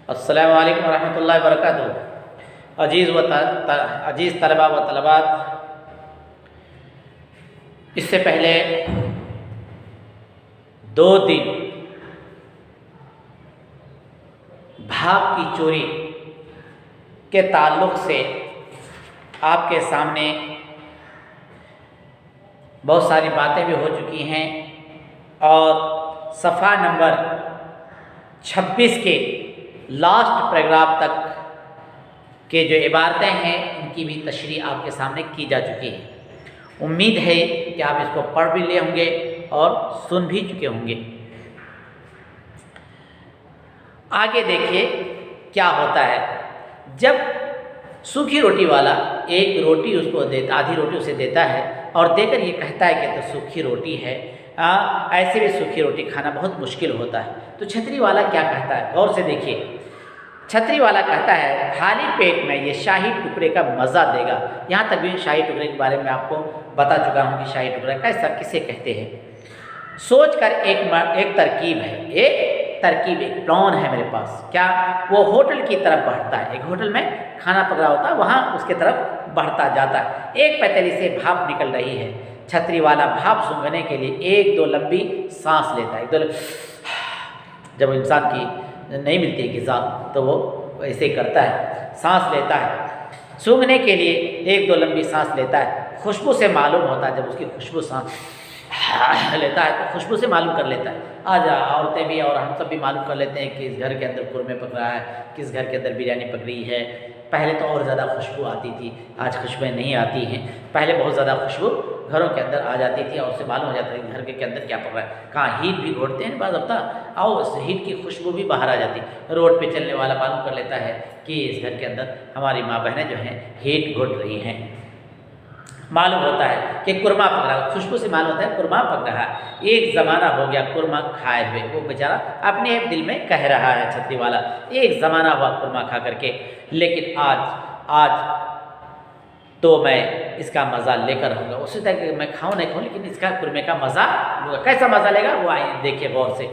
अस्सलामु अलैकुम वरहमतुल्लाहि वबरकातुहू। अजीज़ तलबा व तलबात, इससे पहले 2 दिन भाप की चोरी के ताल्लुक़ से आपके सामने बहुत सारी बातें भी हो चुकी हैं और सफ़ा नंबर 26 के लास्ट पैराग्राफ तक के जो इबारतें हैं उनकी भी तशरीह आपके सामने की जा चुकी है। उम्मीद है कि आप इसको पढ़ भी लिए होंगे और सुन भी चुके होंगे। आगे देखिए क्या होता है। जब सूखी रोटी वाला एक रोटी उसको देता, आधी रोटी उसे देता है और देकर ये कहता है कि तो सूखी रोटी है, ऐसे भी सूखी रोटी खाना बहुत मुश्किल होता है। तो छतरी वाला क्या कहता है, गौर से देखिए। छतरी वाला कहता है खाली पेट में ये शाही टुकड़े का मज़ा देगा। यहाँ तक भी शाही टुकड़े के बारे में आपको बता चुका हूँ कि शाही टुकड़ा कैसा किसे कहते हैं। सोच कर एक तरकीब है, एक प्लान है मेरे पास। क्या? वो होटल की तरफ बढ़ता है। एक होटल में खाना पक रहा होता है, वहाँ उसके तरफ बढ़ता जाता है। एक पतीली से भाप निकल रही है। छतरी वाला भाप सूंघने के लिए 1-2 लंबी सांस लेता है। जब इंसान की नहीं मिलती है ग़िज़ा तो वो ऐसे करता है, सांस लेता है। सूंघने के लिए 1-2 लंबी सांस लेता है। खुशबू से मालूम होता है, जब उसकी खुशबू सांस लेता है तो खुशबू से मालूम कर लेता है। आज औरतें भी और हम सब भी मालूम कर लेते हैं कि इस घर के अंदर कुरमे पक रहा है, किस घर के अंदर बिरयानी पक रही है। पहले तो और ज़्यादा खुशबू आती थी, आज खुशबुएँ नहीं आती हैं। पहले बहुत ज़्यादा खुशबू घरों के अंदर आ जाती थी और उससे मालूम हो जाता है कि घर के अंदर क्या पक रहा है। कहाँ हीट भी घोटते हैं बाद हफ्ता, आओ उस हीट की खुशबू भी बाहर आ जाती है। रोड पे चलने वाला मालूम कर लेता है कि इस घर के अंदर हमारी माँ बहनें जो हैं हीट घोट रही हैं। मालूम होता है कि कुरमा पक रहा है, खुशबू से मालूम होता है कुरमा पक रहा है। एक ज़माना हो गया कुरमा खाए हुए, वो बेचारा अपने दिल में कह रहा है छतरी वाला, एक ज़माना हुआ कुरमा खा करके, लेकिन आज तो मैं इसका मज़ा लेकर रहूँगा। उसी तरह कि मैं खाऊँ नहीं खाऊँ, लेकिन इसका कुरमे का मज़ा लूँगा। कैसा मज़ा लेगा वो आइए देखिए गौर से।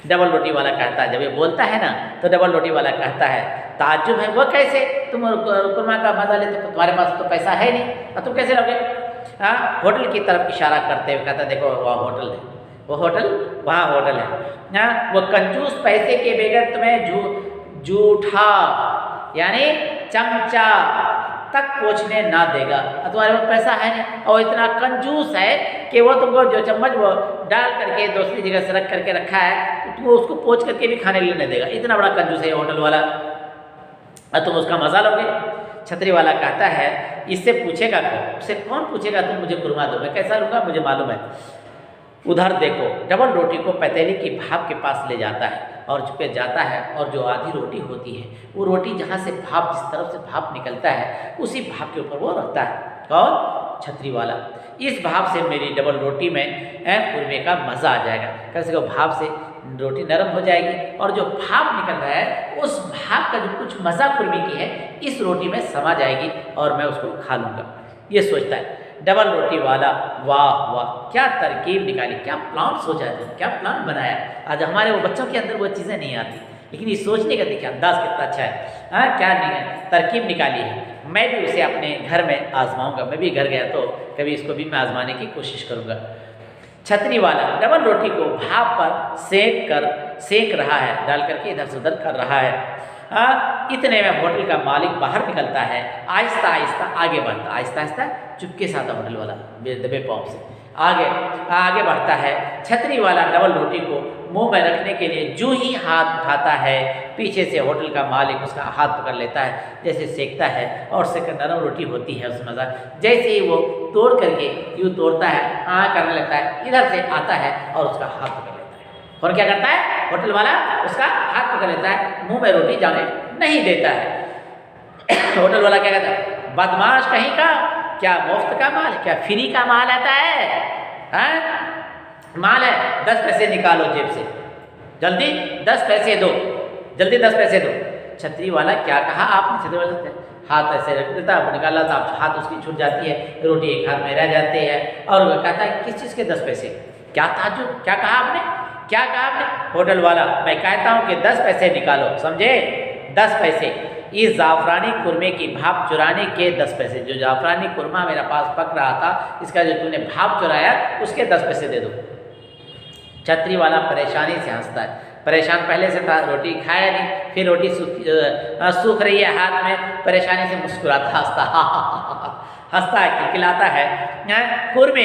डबल रोटी वाला कहता है, जब ये बोलता है ना तो डबल रोटी वाला कहता है ताज्जुब है, वो कैसे? तुम कुरमा का मज़ा लेते, तुम्हारे पास तो पैसा है नहीं और तुम कैसे लोगे? होटल की तरफ इशारा करते हुए कहता देखो वह होटल है, वो होटल, वहाँ होटल है। वो कंजूस पैसे के बगैर तुम्हें जूठा यानी चमचा तक पहुँचने ना देगा। तुम्हारे पास पैसा है नहीं और इतना कंजूस है कि वो तुमको जो चम्मच वो डाल करके दूसरी जगह से रख करके रखा है तो तुम उसको पोंछ करके भी खाने लेने देगा। इतना बड़ा कंजूस है होटल वाला और तुम उसका मज़ा लोगे। छतरी वाला कहता है इससे पूछेगा कौन? उससे कौन पूछेगा तुम मुझे कुरमा दो, मैं कैसा लूँगा मुझे मालूम है। उधर देखो, डबल रोटी को पतीली की भाप के पास ले जाता है और चुपके जाता है और जो आधी रोटी होती है वो रोटी जहाँ से भाप, जिस तरफ से भाप निकलता है उसी भाप के ऊपर वो रखता है। और छतरी वाला, इस भाप से मेरी डबल रोटी में कुरमे का मज़ा आ जाएगा। कैसे को भाप से रोटी नरम हो जाएगी और जो भाप निकल रहा है उस भाप का जो कुछ मज़ा कुरमे की है इस रोटी में समा जाएगी और मैं उसको खा लूँगा। ये सोचता है डबल रोटी वाला। वाह वाह, क्या तरकीब निकाली, क्या प्लान सोचा है, क्या प्लान बनाया। आज हमारे वो बच्चों के अंदर वो चीज़ें नहीं आती, लेकिन ये सोचने का देखिए अंदाज़ कितना अच्छा है। क्या तरकीब निकाली है। मैं भी उसे अपने घर में आजमाऊँगा। मैं भी घर गया तो कभी इसको भी मैं आजमाने की कोशिश करूँगा। छतरी वाला डबल रोटी को भाप पर सेक रहा है, डाल करके इधर से उधर कर रहा है। इतने में होटल का मालिक बाहर निकलता है, आहिस्ता आहिस्ता आगे बढ़ता, आहिस्ता आहिस्ता चुपके से आता होटल वाला दबे पाँव से आगे बढ़ता है। छतरी वाला डबल रोटी को मुंह में रखने के लिए जो ही हाथ उठाता है पीछे से होटल का मालिक उसका हाथ पकड़ लेता है, जैसे सेकता है और सेकंड नरम रोटी होती है उस मज़ा। जैसे ही वो तोड़ करके यूँ तोड़ता है, करने लगता है, इधर से आता है और उसका हाथ पकड़ लेता है। और क्या करता है होटल वाला? उसका हाथ पकड़ लेता है, मुंह में रोटी जाने नहीं देता है। होटल वाला क्या कहता है? बदमाश कहीं का, क्या मुफ्त का माल है, क्या फ्री का माल आता है? माल है, 10 पैसे निकालो जेब से, जल्दी 10 पैसे दो, जल्दी 10 पैसे दो। छतरी वाला क्या कहा आपने? छतरी वाला हाथ ऐसे रख देता है, निकाला था, हाथ उसकी छूट जाती है, रोटी एक हाथ में रह जाती है और वो कहता है किस चीज़ के 10 पैसे? क्या ताज्जुब, क्या कहा आपने, क्या कहा आपने? होटल वाला, मैं कहता हूँ कि 10 पैसे निकालो, समझे? 10 पैसे, इस ज़ाफ़रानी कुरमे की भाप चुराने के 10 पैसे। जो ज़ाफ़रानी कुरमा मेरा पास पक रहा था, इसका जो तूने भाप चुराया उसके 10 पैसे दे दो। छतरी वाला परेशानी से हंसता है। परेशान पहले से था, रोटी खाया नहीं, फिर रोटी सूख रही है हाथ में, परेशानी से मुस्कुराता हंसता हंसता है, खिलखिलाता है। कुरमे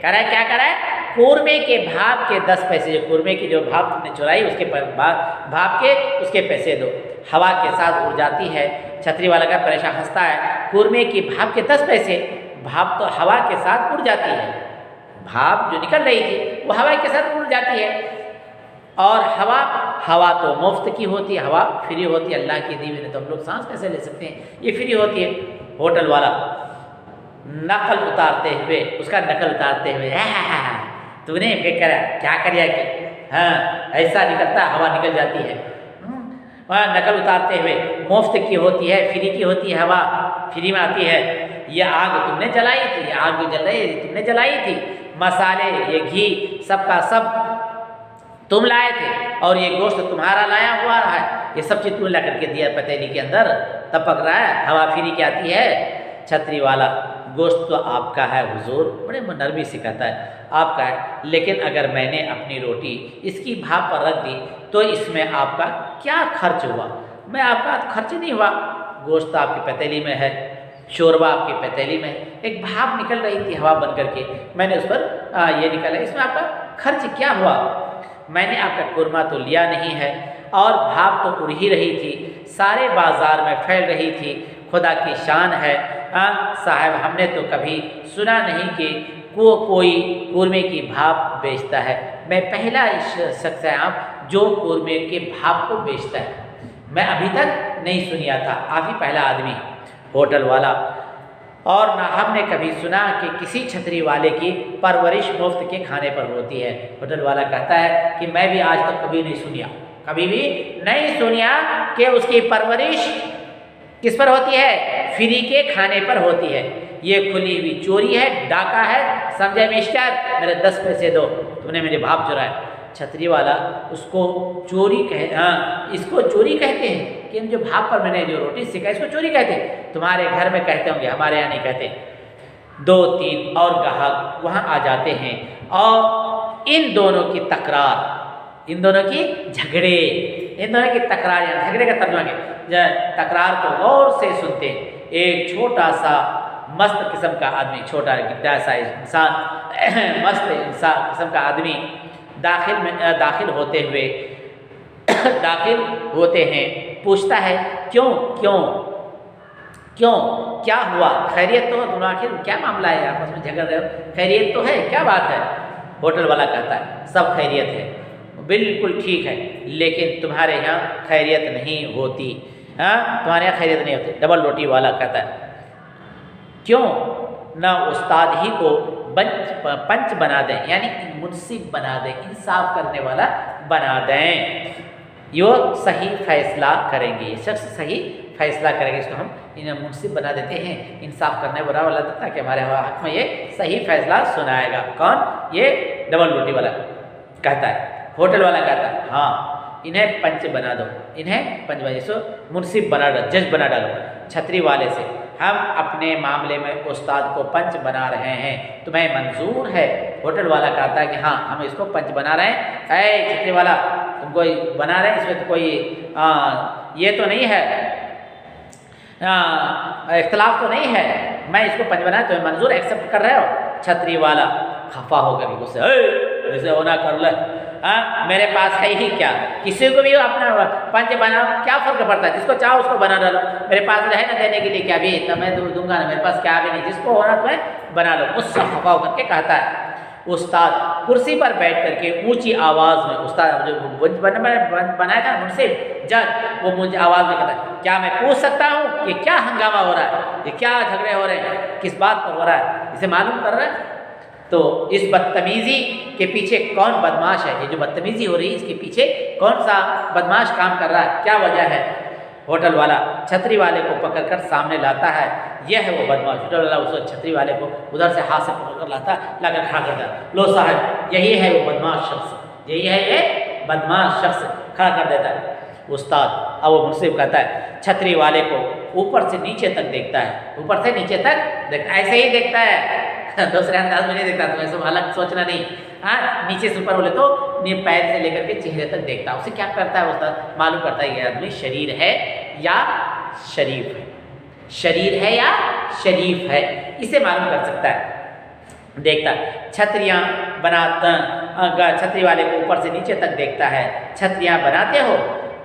कह रहा है, क्या कह रहा है? कुरमे के भाप के 10 पैसे, जो कुरमे की जो भाप तुमने चुराई उसके भाप के उसके पैसे दो। हवा के साथ उड़ जाती है। छतरी वाला का परेशान हंसता है, कुरमे की भाप के 10 पैसे, भाप तो हवा के साथ उड़ जाती है। भाप जो निकल रही थी वो हवा के साथ उड़ जाती है। और हवा तो मुफ्त की होती है, हवा फ्री होती है, अल्लाह की दी हुई, तो हम लोग सांस कैसे ले सकते हैं, ये फ्री होती है। होटल वाला नकल उतारते हुए, उसका नकल उतारते हुए, तूने क्या करिया कि हाँ ऐसा निकलता, हवा निकल जाती है। वहाँ नकल उतारते हुए, मुफ्त की होती है, फ्री की होती है, हवा फ्री में आती है। ये आग तुमने जलाई थी, ये आग जो जल रही है तुमने जलाई थी, मसाले ये घी सबका सब तुम लाए थे, और ये गोश्त तुम्हारा लाया हुआ है, ये सब चीज़ तुमने ला करके दिया पतीली के अंदर, तब पक रहा है, हवा फ्री की आती है। छतरी वाला, गोश्त तो आपका है हुजूर, बड़े नरमी से कहता है आपका है, लेकिन अगर मैंने अपनी रोटी इसकी भाप पर रख दी तो इसमें आपका क्या खर्च हुआ? मैं आपका खर्च नहीं हुआ, गोश्त आपकी पतीली में है, शोरबा आपकी पतीली में, एक भाप निकल रही थी हवा बन करके, मैंने उस पर ये निकाला, इसमें आपका खर्च क्या हुआ? मैंने आपका कुरमा तो लिया नहीं है, और भाप तो उड़ ही रही थी, सारे बाज़ार में फैल रही थी, खुदा की शान है। साहब, हमने तो कभी सुना नहीं कि कोई कुरमे की भाप बेचता है। मैं पहला शख्स है आप जो कुरमे के भाप को बेचता है, मैं अभी तक नहीं सुनिया था, आप ही पहला आदमी। होटल वाला, और ना हमने कभी सुना कि किसी छतरी वाले की परवरिश मुफ्त के खाने पर होती है। होटल वाला कहता है कि मैं भी आज तक कभी नहीं सुनिया, कभी भी नहीं सुनिया कि उसकी परवरिश किस पर होती है? फ्री के खाने पर होती है। ये खुली हुई चोरी है, डाका है, समझे मिस्टर? मेरे 10 पैसे दो, तूने मेरे भाप चुराए। छतरी वाला उसको चोरी इसको चोरी कहते हैं कि जो भाप पर मैंने जो रोटी सिखाई इसको चोरी कहते हैं। तुम्हारे घर में कहते होंगे, हमारे यहाँ नहीं कहते। 2-3 और ग्राहक वहाँ आ जाते हैं, और इन दोनों की तकरार, इन दोनों की झगड़े, इन दोनों की तकरार या झगड़े का तर्जुमा के तकरार को गौर से सुनते। एक छोटा सा मस्त किस्म का आदमी, छोटा गिड्ढा सा इंसान, मस्त इंसान किस्म का आदमी दाखिल होते हैं, पूछता है क्यों क्यों क्यों, क्या हुआ? खैरियत तो हो तुम? आखिर क्या मामला है, आपस में झगड़ रहे हो? खैरियत तो है, क्या बात है? होटल वाला कहता है सब खैरियत है, बिल्कुल ठीक है, लेकिन तुम्हारे यहाँ खैरियत नहीं होती। हाँ, तुम्हारे यहाँ खैरियत नहीं होती। डबल रोटी वाला कहता है क्यों ना उस्ताद ही को पंच बना दें, यानी मुनसिफ बना दें, इंसाफ करने वाला बना दें, यो सही फैसला करेंगे, ये शख्स सही फैसला करेंगे, इसको हम इन्हें मुनसिफ बना देते हैं, इंसाफ करने वाला देता कि हमारे हक में ये सही फैसला सुनाएगा। कौन? ये डबल रोटी वाला कहता है। होटल वाला कहता है हाँ, इन्हें पंच बना दो, इन्हें पंच बना, इसको मुनसिफ बना दो, जज बना डालो। छतरी वाले से, हम अपने मामले में उस्ताद को पंच बना रहे हैं, तुम्हें मंजूर है? होटल वाला कहता है कि हाँ, हम इसको पंच बना रहे हैं। ऐ छतरी वाला, तुम कोई बना रहे हैं, इसमें तो कोई ये तो नहीं है, इख्तलाफ तो नहीं है, मैं इसको पंच बना, तुम्हें मंजूर, एक्सेप्ट कर रहे हो? छतरी वाला खफा होकर गुस्से, जैसे होना कर ले, हाँ मेरे पास है ही क्या, किसी को भी अपना पंच बनाओ, क्या फ़र्क पड़ता है? जिसको चाहो उसको बना डालो, मेरे पास है ना देने के लिए, क्या भी तो मैं दूंगा ना, मेरे पास क्या भी नहीं, जिसको होना तुम्हें बना लो। उससे खफा होकर के कहता है। उस्ताद कुर्सी पर बैठ करके ऊंची आवाज़ में, उस्ताद जो बनाया था मुझसे जज, वो मुझे आवाज़ में कहता है क्या मैं पूछ सकता हूँ कि क्या हंगामा हो रहा है, ये क्या झगड़े हो रहे हैं, किस बात पर हो रहा है, इसे मालूम कर रहा है? तो इस बदतमीज़ी के पीछे कौन बदमाश है? ये जो बदतमीज़ी हो रही है इसके पीछे कौन सा बदमाश काम कर रहा है, क्या वजह है? होटल वाला छतरी वाले को पकड़कर सामने लाता है, यह है वो बदमाश। होटल वाला उस छतरी वाले को उधर से हाथ से पकड़कर लाकर खड़ा करता है, लो साहब यही है वो बदमाश शख्स, यही है ये बदमाश शख्स, खड़ा कर देता है। उस्ताद। अब वो मुंसिफ कहता है छतरी वाले को ऊपर से नीचे तक देखता है, ऊपर से नीचे तक देखता, ऐसे ही देखता है दूसरे अंदाज में नहीं देखता, तुम्हें सब अलग सोचना नहीं। हाँ, नीचे से ऊपर बोले तो पैर से लेकर के चेहरे तक देखता है। उसे क्या करता है उस्ताद, मालूम करता है ये आदमी शरीर है या शरीफ है, शरीर है या शरीफ है, इसे मालूम कर सकता है। देखता है छतरियाँ बनाता, छतरी वाले को ऊपर से नीचे तक देखता है। छतरियाँ बनाते हो?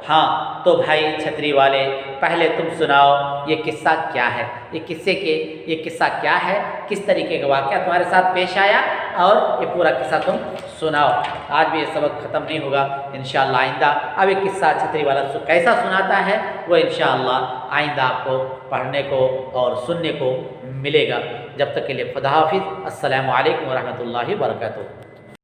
हाँ, तो भाई छतरी वाले पहले तुम सुनाओ ये किस्सा क्या है, ये किस्सा क्या है, किस तरीके का वाक़या तुम्हारे साथ पेश आया, और ये पूरा किस्सा तुम सुनाओ। आज भी ये सबक ख़त्म नहीं होगा इंशाअल्लाह। आइंदा अब ये किस्सा छतरी वाला कैसा सुनाता है वो इंशाअल्लाह आइंदा आपको पढ़ने को और सुनने को मिलेगा। जब तक के लिए खुदा हाफिज़। अस्सलामु अलैकुम व रहमतुल्लाहि व बरकातुहू।